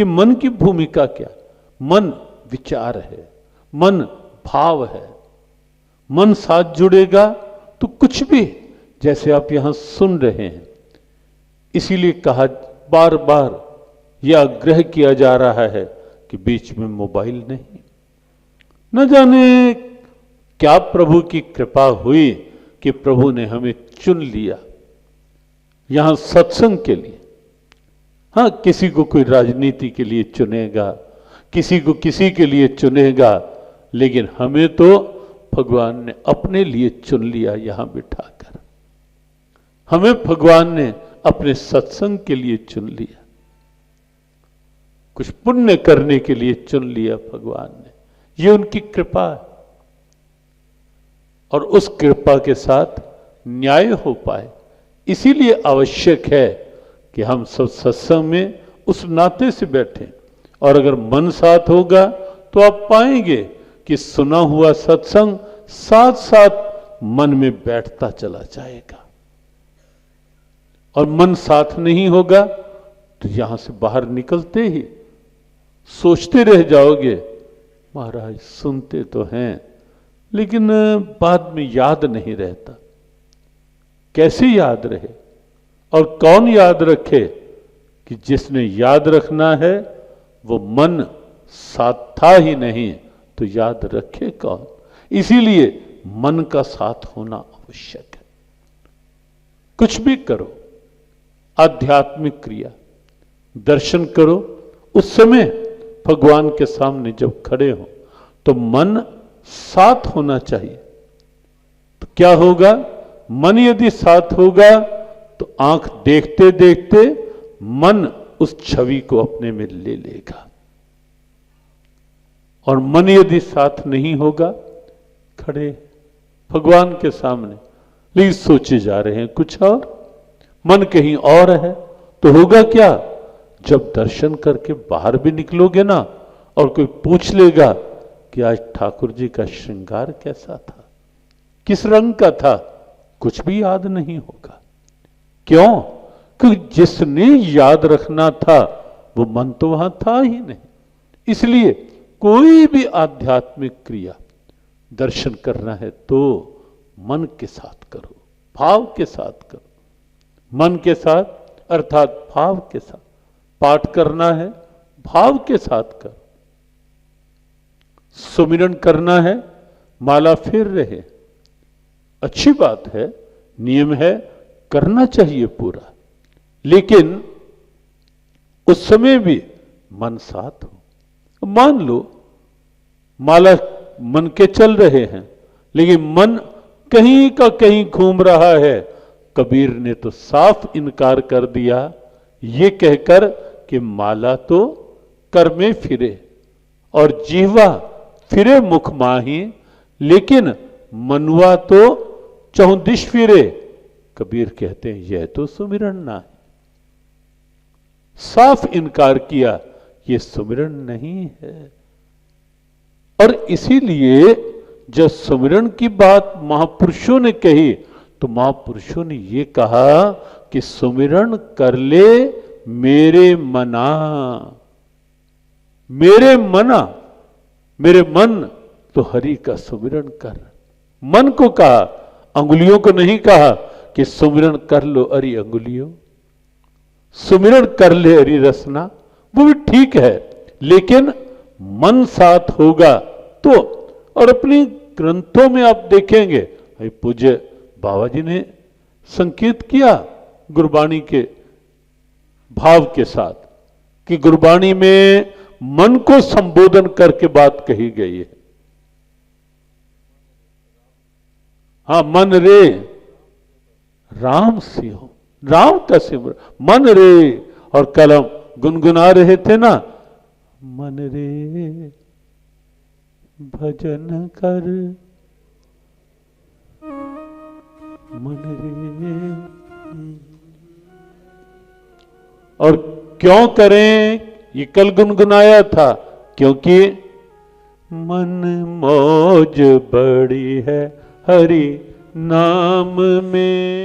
कि मन की भूमिका क्या? मन विचार है, मन भाव है। मन साथ जुड़ेगा तो कुछ भी, जैसे आप यहां सुन रहे हैं, इसीलिए कहा बार बार यह आग्रह किया जा रहा है कि बीच में मोबाइल नहीं। न जाने क्या प्रभु की कृपा हुई कि प्रभु ने हमें चुन लिया यहां सत्संग के लिए। हां, किसी को कोई राजनीति के लिए चुनेगा, किसी को किसी के लिए चुनेगा, लेकिन हमें तो भगवान ने अपने लिए चुन लिया यहां बिठाकर। हमें भगवान ने अपने सत्संग के लिए चुन लिया, कुछ पुण्य करने के लिए चुन लिया भगवान ने। ये उनकी कृपा है, और उस कृपा के साथ न्याय हो पाए, इसीलिए आवश्यक है कि हम सब सत्संग में उस नाते से बैठें। और अगर मन साथ होगा तो आप पाएंगे कि सुना हुआ सत्संग साथ साथ मन में बैठता चला जाएगा। और मन साथ नहीं होगा तो यहां से बाहर निकलते ही सोचते रह जाओगे, महाराज सुनते तो हैं लेकिन बाद में याद नहीं रहता। कैसे याद रहे? और कौन याद रखे? कि जिसने याद रखना है वो मन साथ था ही नहीं तो याद रखे कौन? इसीलिए मन का साथ होना आवश्यक है। कुछ भी करो, आध्यात्मिक क्रिया, दर्शन करो, उस समय भगवान के सामने जब खड़े हो तो मन साथ होना चाहिए। तो क्या होगा? मन यदि साथ होगा तो आंख देखते देखते मन उस छवि को अपने में ले लेगा। और मन यदि साथ नहीं होगा, खड़े भगवान के सामने लेकिन सोचे जा रहे हैं कुछ और, मन कहीं और है, तो होगा क्या? जब दर्शन करके बाहर भी निकलोगे ना और कोई पूछ लेगा कि आज ठाकुर जी का श्रृंगार कैसा था, किस रंग का था, कुछ भी याद नहीं होगा। क्यों? क्योंकि जिसने याद रखना था वो मन तो वहां था ही नहीं। इसलिए कोई भी आध्यात्मिक क्रिया, दर्शन करना है तो मन के साथ करो, भाव के साथ करो। मन के साथ अर्थात भाव के साथ। पाठ करना है, भाव के साथ करो। सुमिरन करना है, माला फेर रहे, अच्छी बात है, नियम है, करना चाहिए पूरा, लेकिन उस समय भी मन साथ हो। मान लो माला मन के चल रहे हैं लेकिन मन कहीं का कहीं घूम रहा है। कबीर ने तो साफ इनकार कर दिया ये कहकर कि माला तो कर में फिरे और जीवा फिरे मुख माही, लेकिन मनुआ तो चौदिश फिरे। कबीर कहते हैं यह तो सुमिरन ना है। साफ इनकार किया, यह सुमिरन नहीं है। और इसीलिए जब सुमिरन की बात महापुरुषों ने कही तो महापुरुषों ने यह कहा कि सुमिरन कर ले मेरे मना, मेरे मना, मेरे मन तो हरि का सुमिरन कर। मन को कहा, अंगुलियों को नहीं कहा कि सुमिरन कर लो अरि अंगुलियों, सुमिरन कर ले अरि रसना, वो भी ठीक है, लेकिन मन साथ होगा तो। और अपनी ग्रंथों में आप देखेंगे, पूज्य बाबा जी ने संकेत किया गुरबाणी के भाव के साथ कि गुरबाणी में मन को संबोधन करके बात कही गई है। हाँ, मन रे राम सिंह, राम का सिमर, मन रे, और कलम गुनगुना रहे थे ना, मन रे भजन कर, मन रे। और क्यों करें? ये कल गुनगुनाया था, क्योंकि मन मौज बड़ी है हरि नाम में।